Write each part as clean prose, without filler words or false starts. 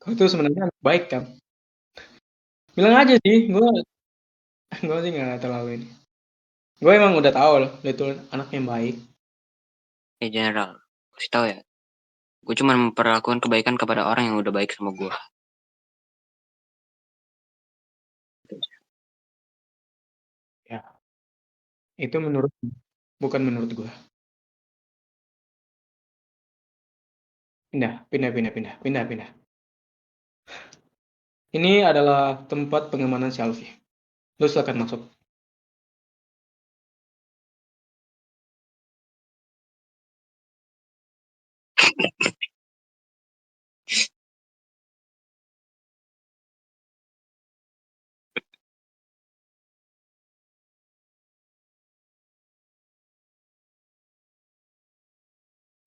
Kau tuh sebenarnya anak baik kan? Bilang aja sih, gue sih nggak terlalu ini. Gue emang udah tahu loh, dia tuh anaknya baik. General, kasih tahu ya. Gue cuma memperlakukan kebaikan kepada orang yang udah baik sama gue. Ya, itu menurut, bukan menurut gue. Pindah, pindah, pindah, pindah, pindah, pindah. Ini adalah tempat pengamanan selfie. Lu silakan masuk.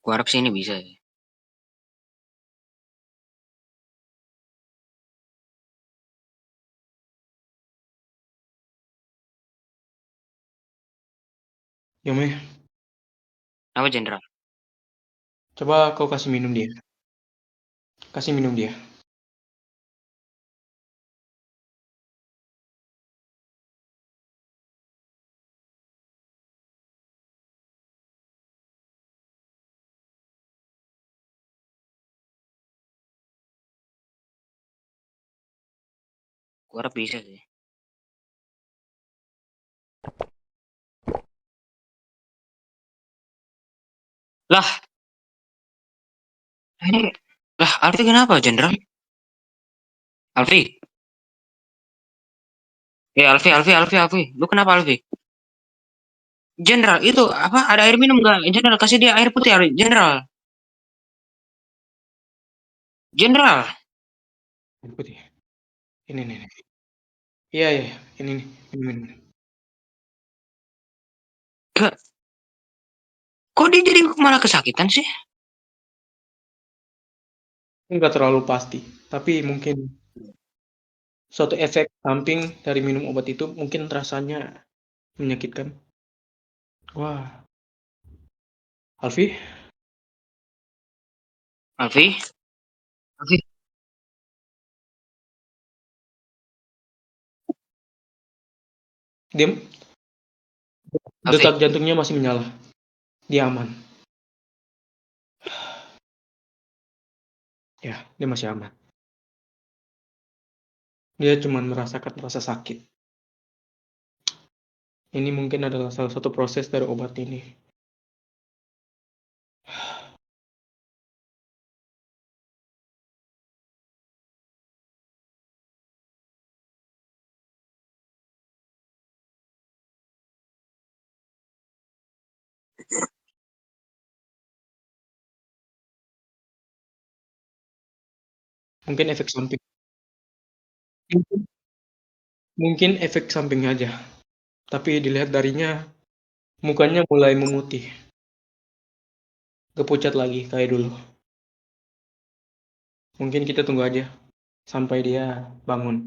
Gue harap sih ini bisa ya. Yumi, Apa General? coba kau kasih minum dia. Kasih minum dia. Gue harap bisa sih. Lah, ini lah Alfi kenapa General? Alfi, Alfi, lu kenapa Alfi? General itu apa? Ada air minum nggak? General kasih dia air putih, General. General, Air putih. Ini nih. Iya, iya, ini nih. Minum, minum. Gak, kok dia jadi malah kesakitan sih? Enggak terlalu pasti, tapi mungkin suatu efek samping dari minum obat itu mungkin rasanya menyakitkan. Wah, Alfi, Alfi, Alfi, dia Alfi. detak jantungnya masih menyala. Dia aman. Ya, dia masih aman. Dia cuma merasakan rasa sakit. Ini mungkin adalah salah satu proses dari obat ini. Mungkin efek samping. Mungkin, mungkin efek sampingnya aja. Tapi dilihat darinya, mukanya mulai memutih. Kepucat lagi kayak dulu. Mungkin kita tunggu aja sampai dia bangun.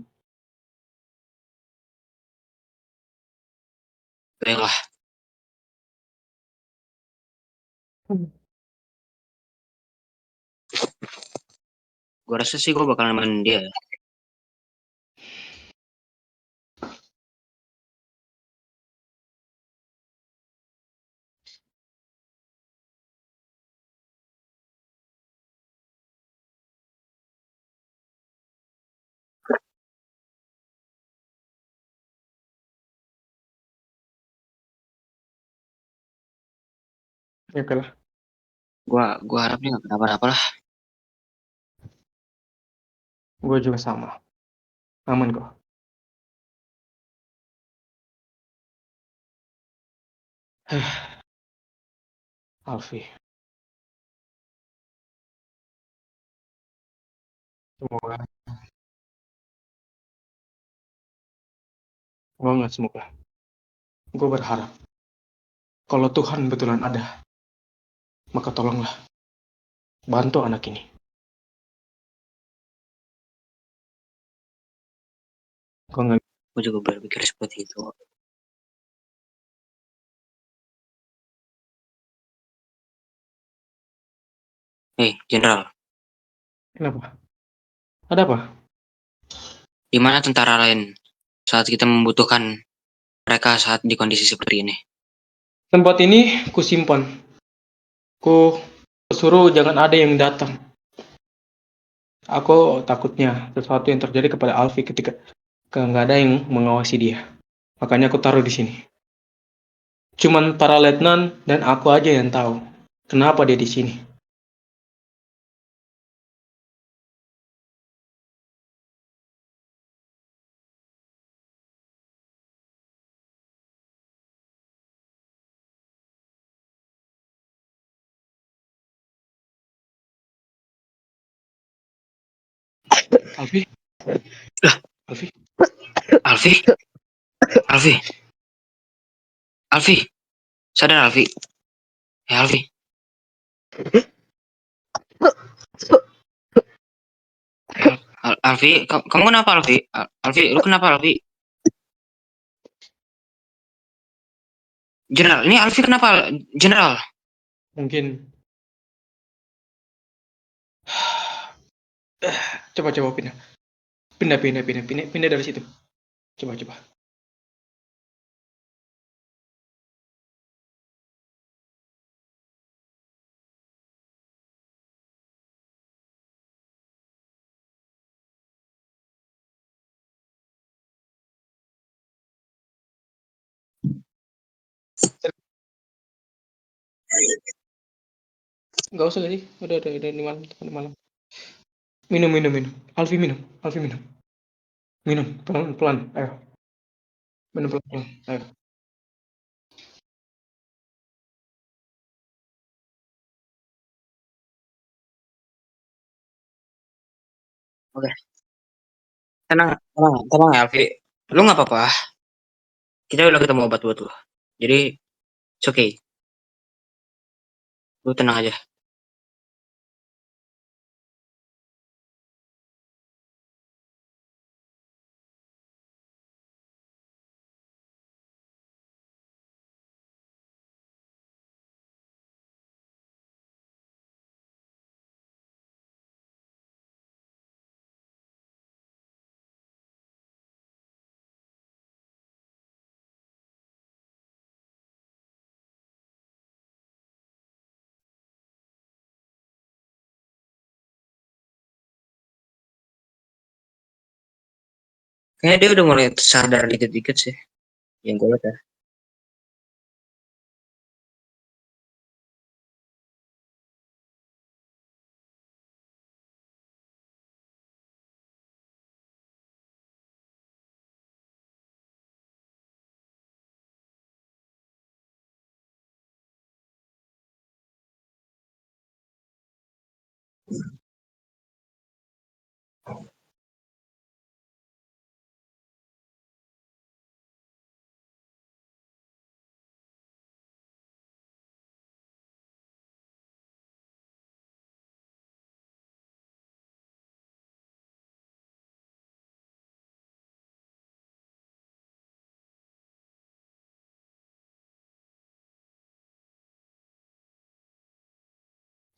Baiklah, gue rasa sih gue bakal nemenin dia ya. Ya oke lah. Gua harap dia nggak kenapa-napa lah. Gue juga sama. Aman kok. Alfi. Semoga. Gue nggak semoga. Gue berharap. Kalau Tuhan betulan ada, maka tolonglah bantu anak ini. Gue nggak. Gue juga berpikir seperti itu. Hei, General, Kenapa? Ada apa? Di mana tentara lain saat kita membutuhkan mereka saat di kondisi seperti ini? Tempat ini kusimpan. Ku suruh jangan ada yang datang. Aku takutnya sesuatu yang terjadi kepada Alfi ketika nggak ada yang mengawasi dia. Makanya aku taruh di sini. Cuman para letnan dan aku aja yang tahu kenapa dia di sini. Alfi, Lah, Alfi, Alfi, Alfi, Alfi, sadar Alfi. Alfi, Alfi, kamu kenapa Alfi? Alfi, lu kenapa Alfi? General, ini Alfi kenapa General? mungkin coba pindah. Pindah dari situ. Coba. Gak usah gak sih? Udah ini malam. Minum. Alfi minum. Minum pelan. Ayo, minum pelan. Ayo. Oke, tenang ya Alfi. Lu nggak apa-apa. Kita udah ketemu obat buat lu. Jadi, it's okay. Lu tenang aja. Kayaknya dia udah mulai sadar dikit-dikit sih. Yang gue lihat ya.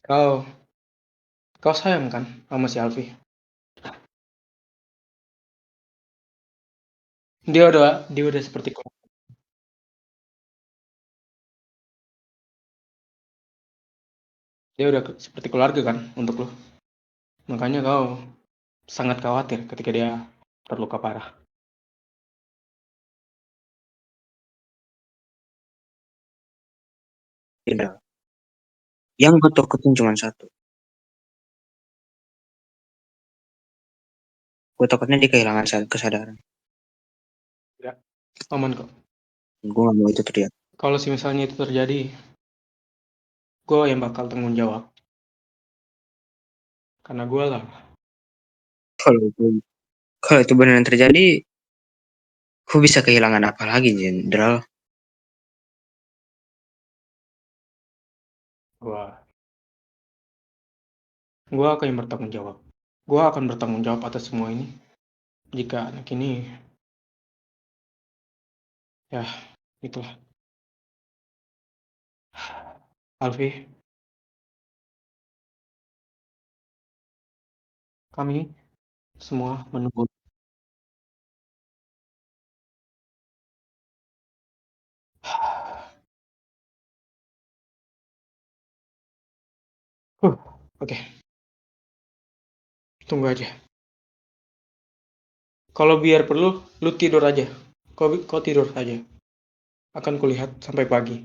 Kau kau sayang kan sama si Alfi? Dia udah seperti seperti keluarga kan untuk lo. Makanya kau sangat khawatir ketika dia terluka parah. Tidak. Yang gue takutin cuma satu. Gue takutnya dia kehilangan kesadaran. Ya, aman kok. Gue gak mau itu terjadi. Kalau misalnya itu terjadi, gue yang bakal tanggung jawab. Karena gue lah. Kalau itu, kalau itu benar terjadi, gue bisa kehilangan apa lagi, Jenderal? Gue, gue akan yang bertanggung jawab. Gue akan bertanggung jawab atas semua ini. Jika anak ini, ya itulah. Alfi, kami semua menunggu. Oke, tunggu aja. Kalau biar perlu, lu tidur aja. Kau tidur aja. Akan kulihat sampai pagi.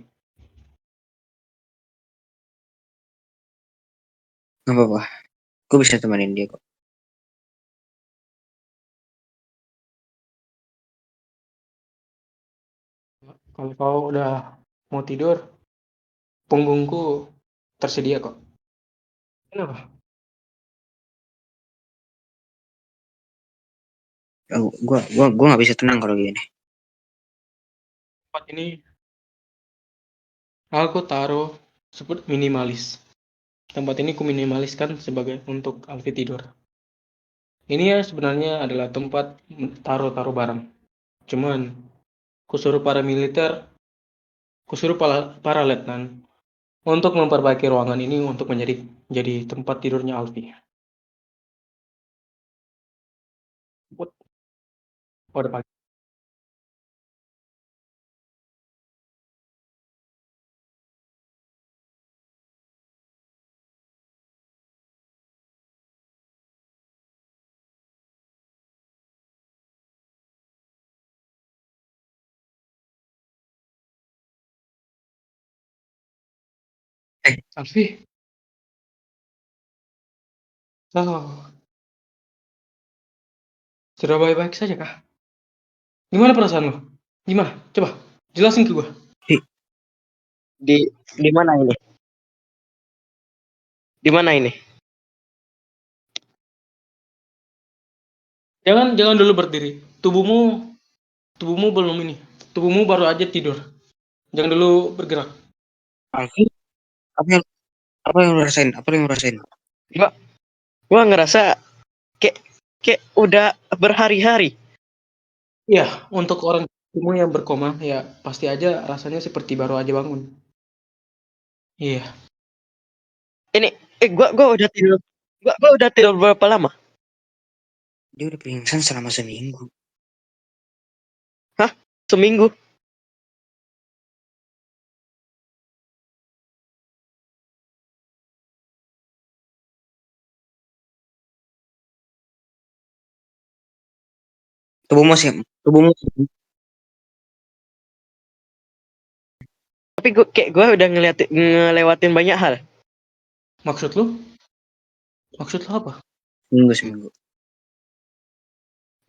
Nggak apa-apa. Gue bisa temenin dia kok. Kalau kau udah mau tidur, punggungku tersedia kok. Kenapa? Oh, gue nggak bisa tenang kalau gini. Tempat ini aku taruh seperti minimalis. Tempat ini ku minimaliskan sebagai untuk Alfi tidur. Ini ya sebenarnya adalah tempat taruh-taruh barang. Cuman kusuruh para militer, kusuruh para letnan untuk memperbaiki ruangan ini untuk jadi tempat tidurnya Alfi. What? Oh, udah pagi. Eh, Alfi, oh, sudah baik-baik saja kah? Gimana perasaanmu? Gimana? Coba jelasin ke gua. Di di di mana ini? Di mana ini? Jangan dulu berdiri. Tubuhmu belum ini. Tubuhmu baru aja tidur. Jangan dulu bergerak. Alfi, apa yang lu rasain? Apa yang lu rasain? Gua gua ngerasa kayak kayak udah berhari-hari. Iya, untuk orang tubuh yang berkoma, ya pasti aja rasanya seperti baru aja bangun. Iya, Ini gua udah tidur. Gua udah tidur berapa lama? Dia udah pingsan selama seminggu. Hah? Seminggu. Tubuhmu Tapi gua udah ngelewatin banyak hal. maksud lu? Maksud lu apa? seminggu.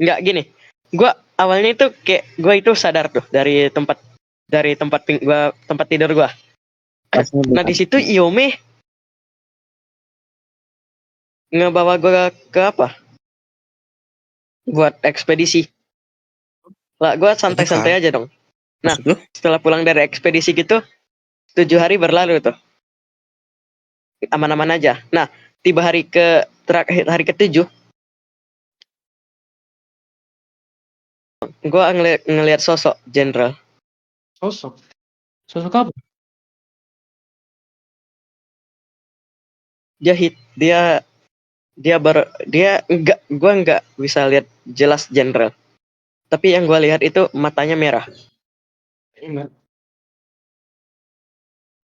Nggak gini. Gua awalnya itu kayak gua itu sadar tuh dari tempat tidur gua. Nah, di situ Iome ngebawa gua ke apa? Buat ekspedisi. Lah, gua santai-santai aja dong. Nah, Maksud lu? setelah pulang dari ekspedisi gitu, 7 hari berlalu tuh. Aman-aman aja. Nah, tiba terakhir hari ke-7, gue ngelihat sosok jenderal Sosok. Sosok apa? jahit. Dia nggak bisa lihat jelas jenderal. Tapi yang gue lihat itu matanya merah. Ingat.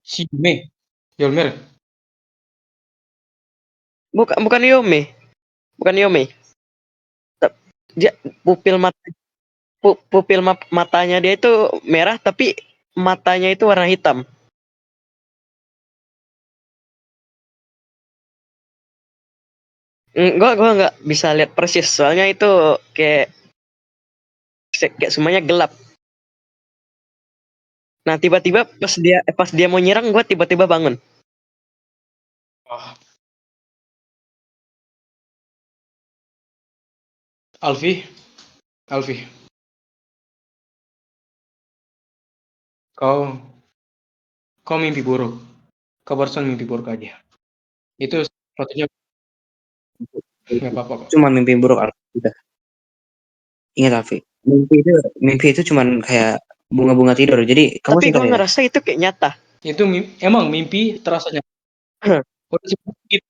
Si Yume. Yolmer. Bukan Yome, bukan Yome. Dia matanya dia itu merah, tapi matanya itu warna hitam. Gue nggak bisa lihat persis, soalnya itu kayak semuanya gelap. Nah, tiba-tiba pas dia mau nyerang, gue tiba-tiba bangun. Oh. Alfi. Kau kau mimpi buruk. Kau barusan mimpi buruk aja. Itu sepatutnya nggak apa-apa kok. Cuma mimpi buruk, Alfi. Udah. Ingat, Alfi. Mimpi itu cuman kayak bunga-bunga tidur. Jadi kamu Tapi sadar gue ya? ngerasa itu kayak nyata. Itu emang mimpi terasa nyata. Udah seperti itu.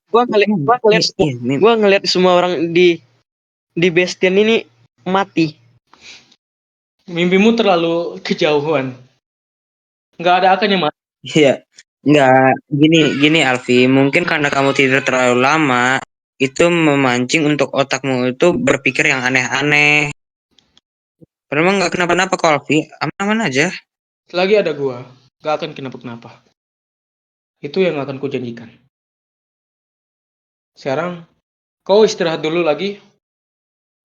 Gua gua ngeliat semua orang di Bastion ini mati. Mimpimu terlalu kejauhan. Nggak ada akannya, Mas. Iya, enggak. Gini Alfi, mungkin karena kamu tidur terlalu lama, itu memancing untuk otakmu itu berpikir yang aneh-aneh. Padahal emang nggak kenapa-napa kok Alfi, aman-aman aja. Selagi ada gua, nggak akan kenapa-kenapa. Itu yang akan kujanjikan. Sekarang, kau istirahat dulu lagi,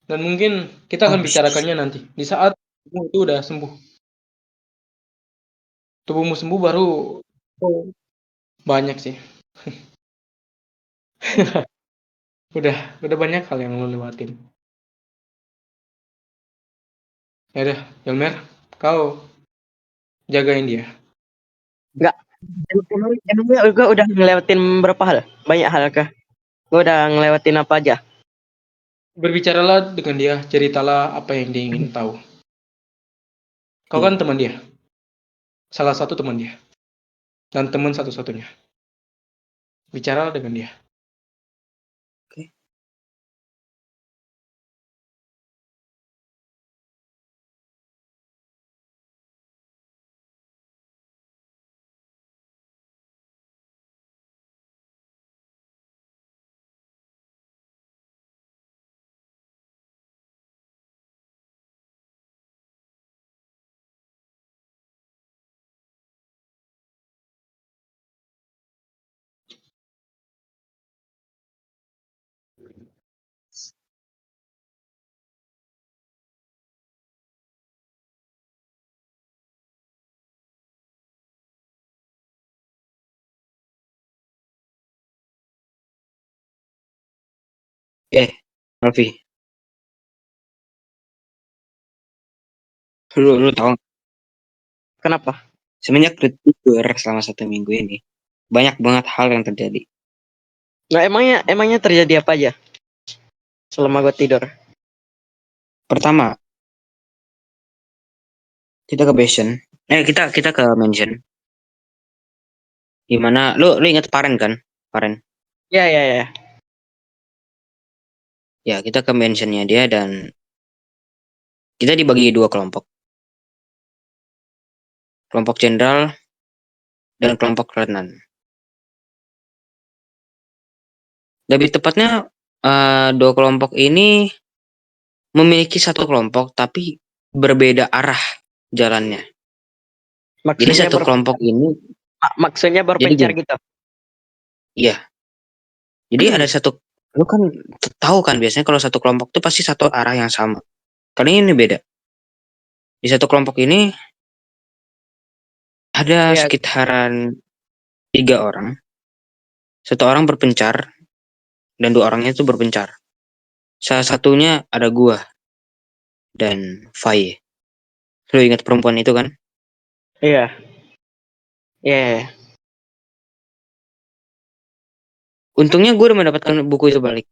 dan mungkin kita akan Oh, bicarakannya nanti. Di saat tubuhmu itu udah sembuh. Tubuhmu sembuh baru banyak sih. Udah banyak hal yang lo lewatin. Ya udah, Yelmer, kau jagain dia. Enggak. Emangnya gue udah ngelewatin berapa hal? Banyak hal kah? Gue udah ngelewatin apa aja? Berbicaralah dengan dia, ceritalah apa yang dia ingin tahu. Kau kan teman dia, salah satu teman dia, dan teman satu-satunya. Bicaralah dengan dia. Oke. Alfi, lu tahu Kenapa? semenjak lu tidur selama 1 minggu ini, banyak banget hal yang terjadi. Nah, emangnya terjadi apa aja selama gue tidur? Pertama, kita ke Bastion. Kita ke Mansion. Gimana? Lu ingat Paren kan? Paren. Ya. Ya, kita ke Mansionnya dia dan kita dibagi 2 kelompok. Kelompok Jenderal dan kelompok Letnan. Lebih tepatnya 2 kelompok ini memiliki satu kelompok tapi berbeda arah jalannya. Jadi Maksudnya satu kelompok ini, maksudnya jadi berpencar gini, gitu. iya. Jadi ada satu, lu kan tahu kan biasanya kalau satu kelompok itu pasti satu arah yang sama. Kali ini beda. Di satu kelompok ini ada Iya. sekitaran 3 orang. Satu orang berpencar dan 2 orangnya itu berpencar. Salah satunya ada gua dan Faye. Lu ingat perempuan itu kan? Iya. Iya. Untungnya gue udah mendapatkan buku itu balik.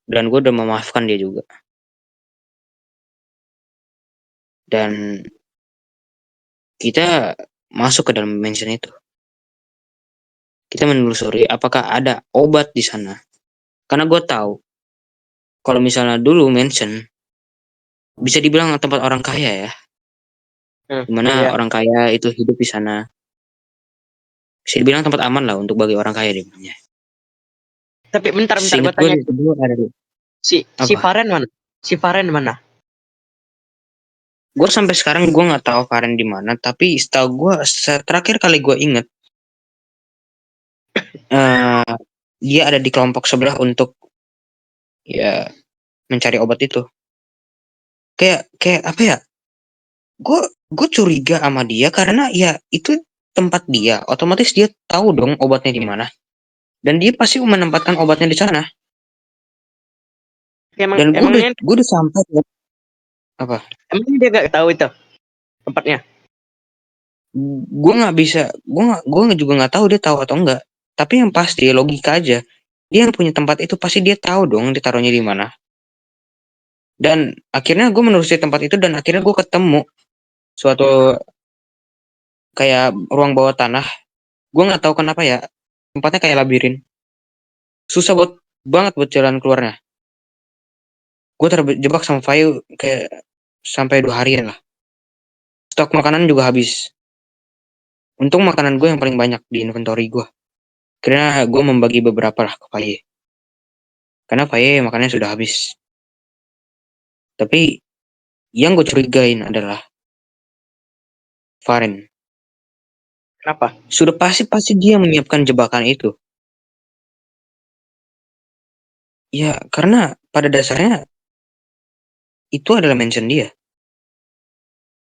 Dan gue udah memaafkan dia juga. Dan kita masuk ke dalam mansion itu. Kita menelusuri apakah ada obat di sana. Karena gue tahu kalau misalnya dulu mansion bisa dibilang tempat orang kaya ya. Dimana Iya. orang kaya itu hidup di sana. Bisa dibilang tempat aman lah untuk bagi orang kaya di mana. Tapi bentar gue Seingat gue tanya, di situ ada si apa? Faren mana? Si Faren mana? Gue sampai sekarang gue nggak tahu Karen di mana. Tapi setahu gue terakhir kali gue inget dia ada di kelompok sebelah untuk ya mencari obat itu. Kayak apa ya? Gue curiga sama dia karena ya itu tempat dia, otomatis dia tahu dong obatnya di mana. Dan dia pasti menempatkan obatnya di sana. Dan Emangnya gue udah sampai apa? emangnya dia gak tahu itu tempatnya? Gue nggak bisa, gue juga nggak tahu dia tahu atau enggak. Tapi yang pasti logika aja, dia yang punya tempat itu pasti dia tahu dong ditaruhnya di mana. Dan akhirnya gue menelusuri tempat itu dan akhirnya gue ketemu suatu kayak ruang bawah tanah. Gue nggak tahu kenapa ya, tempatnya kayak labirin. susah banget buat jalan keluarnya. Gue terjebak sama Faye kayak sampai 2 harian lah. Stok makanan juga habis. Untung makanan gue yang paling banyak di inventory gue. Karena gue membagi beberapa lah ke Faye. Karena Faye makannya sudah habis. Tapi yang gue curigain adalah Faren. Kenapa? Sudah pasti dia menyiapkan jebakan itu. Ya, karena pada dasarnya itu adalah mention dia.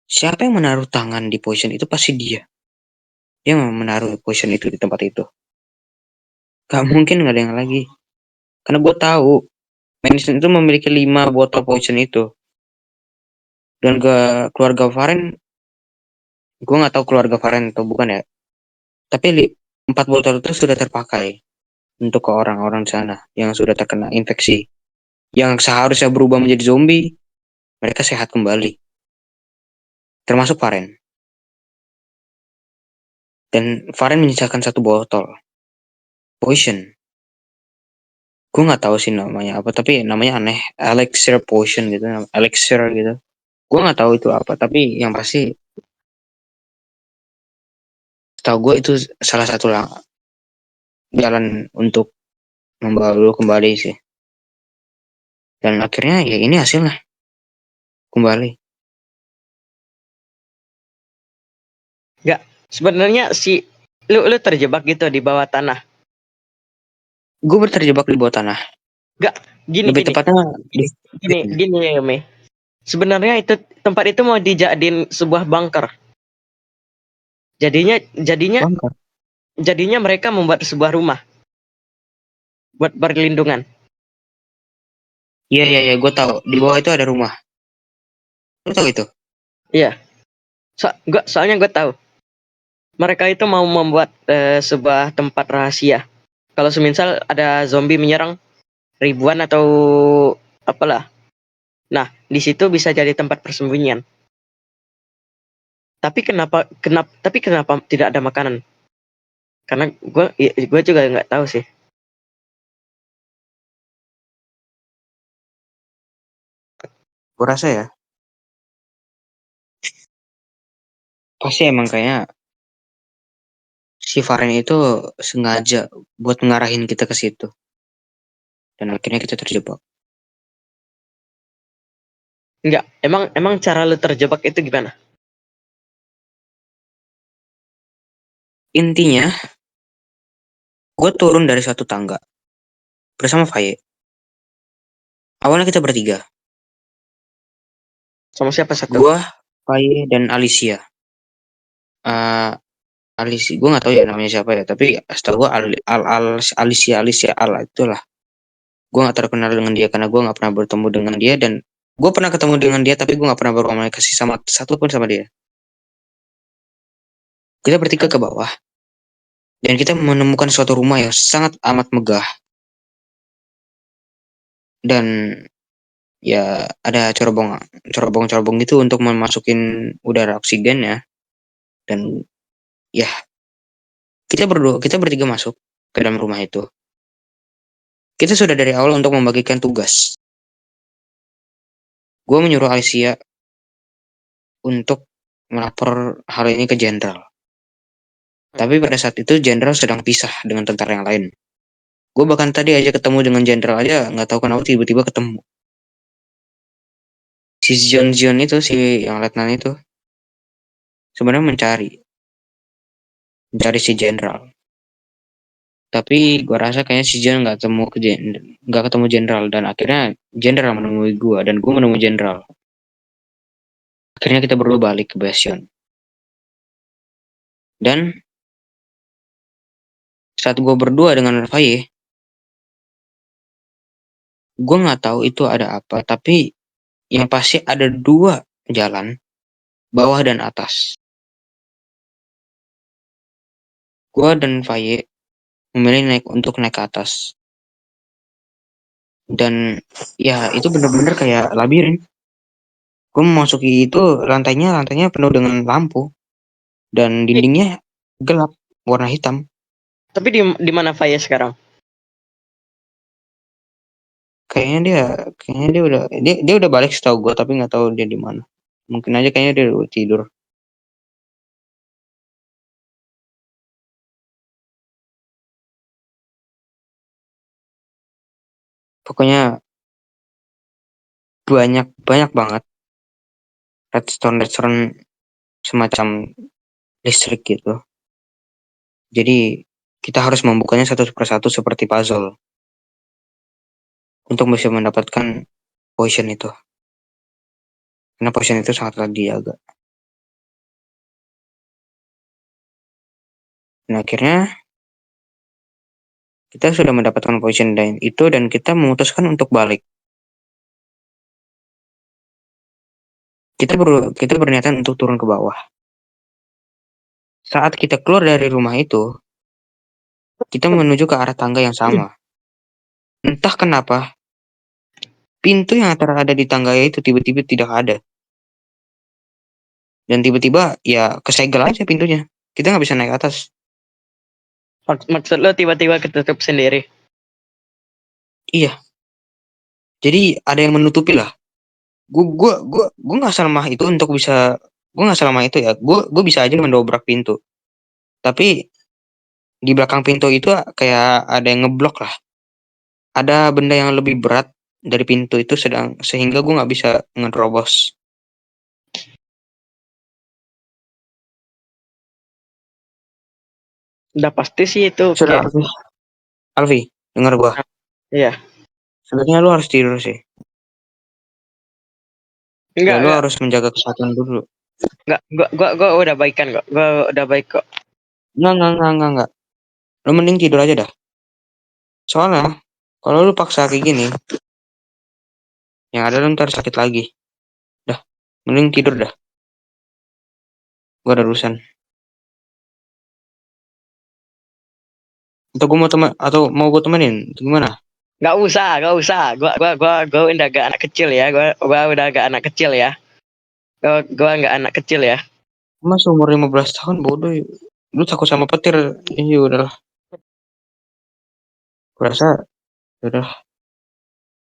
Siapa yang menaruh tangan di potion itu pasti dia. Dia menaruh potion itu di tempat itu. Gak mungkin gak ada yang lagi. Karena gue tahu mention itu memiliki 5 botol potion itu. Dan ke keluarga Faren, gue nggak tahu keluarga Faren atau bukan ya. Tapi 4 botol itu sudah terpakai untuk ke orang-orang di sana yang sudah terkena infeksi. Yang seharusnya berubah menjadi zombie, mereka sehat kembali. Termasuk Faren. Dan Faren menyisakan 1 botol potion. Gue nggak tahu sih namanya apa, tapi namanya aneh, elixir potion gitu, elixir gitu. Gue nggak tahu itu apa, tapi yang pasti setahu gue itu salah satu jalan untuk membawa lu kembali sih. Dan akhirnya ya ini hasilnya kembali. Sebenarnya si lu terjebak gitu di bawah tanah. Gue terjebak di bawah tanah. Gini Lebih gini. tepatnya Gini ya, Me. Sebenarnya itu tempat itu mau dijadiin sebuah bunker. Jadinya bangkar. mereka membuat sebuah rumah buat perlindungan. Iya, gue tahu. Di bawah itu ada rumah. Lu tahu itu? Iya. Soalnya gue tahu. Mereka itu mau membuat sebuah tempat rahasia. Kalau semisal ada zombie menyerang ribuan atau apalah. Nah, di situ bisa jadi tempat persembunyian. Tapi kenapa tidak ada makanan? Karena gue juga nggak tahu sih. Gue rasa ya. Pasti emang kayak si Faren itu sengaja buat ngarahin kita ke situ. Dan akhirnya kita terjebak. Enggak, emang cara lu terjebak itu gimana? Intinya, gue turun dari suatu tangga bersama Faye. Awalnya kita bertiga. Sama siapa satu? Gue, Faye, dan Alicia. Eh Alicia, gue nggak tahu ya namanya siapa ya. Tapi setahu gue Alicia Al itulah. Gue nggak terkenal dengan dia karena gue nggak pernah bertemu dengan dia, dan gue pernah ketemu dengan dia tapi gue nggak pernah berkomunikasi sama satu pun sama dia. Kita bertiga ke bawah dan kita menemukan suatu rumah yang sangat amat megah, dan ya ada corobong gitu untuk memasukin udara oksigen ya. Dan ya kita bertiga masuk ke dalam rumah itu. Kita sudah dari awal untuk membagikan tugas. Gue menyuruh Alicia untuk melapor hal ini ke jenderal. Tapi pada saat itu jenderal sedang pisah dengan tentara yang lain. Gue bahkan tadi aja ketemu dengan jenderal aja, nggak tahu kenapa tiba-tiba ketemu. Si Zion itu, si yang letnan itu, sebenarnya mencari si jenderal. Tapi gue rasa kayaknya si Zion nggak ketemu jenderal, dan akhirnya jenderal menemui gue dan gue menemui jenderal. Akhirnya kita berdua balik ke Bastion. Dan saat gue berdua dengan Faye, gue nggak tahu itu ada apa, tapi yang pasti ada 2 jalan, bawah dan atas. Gue dan Faye memilih untuk naik ke atas. Dan ya itu bener-bener kayak labirin. Gue memasuki itu, lantainya penuh dengan lampu dan dindingnya gelap warna hitam. Tapi di mana Faya sekarang? Kayaknya dia udah balik setahu gue, tapi nggak tahu dia di mana. Mungkin aja kayaknya dia udah tidur. Pokoknya banyak banget redstone semacam listrik gitu. Jadi kita harus membukanya satu persatu seperti puzzle untuk bisa mendapatkan potion itu. Karena potion itu sangatlah dijaga. Nah, akhirnya kita sudah mendapatkan potion itu dan kita memutuskan untuk balik. Kita berniatan untuk turun ke bawah. Saat kita keluar dari rumah itu, kita menuju ke arah tangga yang sama. Entah kenapa, pintu yang ada di tangga itu tiba-tiba tidak ada. Dan tiba-tiba ya kesegel aja pintunya. Kita nggak bisa naik atas. Maksud lo tiba-tiba ketutup sendiri? Iya. Jadi ada yang menutupi lah. Gue nggak salah itu untuk bisa. Gue nggak salah itu ya. Gue bisa aja mendobrak pintu. Tapi di belakang pintu itu kayak ada yang ngeblok lah. Ada benda yang lebih berat dari pintu itu sehingga gue nggak bisa ngerobos. Udah pasti sih itu Sudah, kayak Alfi, dengar gue. iya. Sebenarnya lu harus tidur sih. Ya, lu Enggak. harus menjaga kesehatan dulu. Enggak, gua udah baikan kok. Gua udah baik kok. Enggak. Lu mending tidur aja dah. Soalnya, kalau lu paksa kayak gini, yang ada lu ntar sakit lagi. Dah, mending tidur dah. Gua ada urusan. Atau mau gua temenin? Gimana? Enggak usah. Gua udah gak anak kecil ya. Gua udah gak anak kecil ya. Gua nggak anak kecil ya. Mas umur 15 tahun bodoh. Lu takut sama petir. Iya udahlah. Gua rasa udah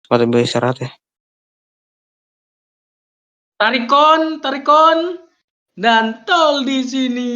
sepatu beristirahat ya. Tarikon, dan tol di sini.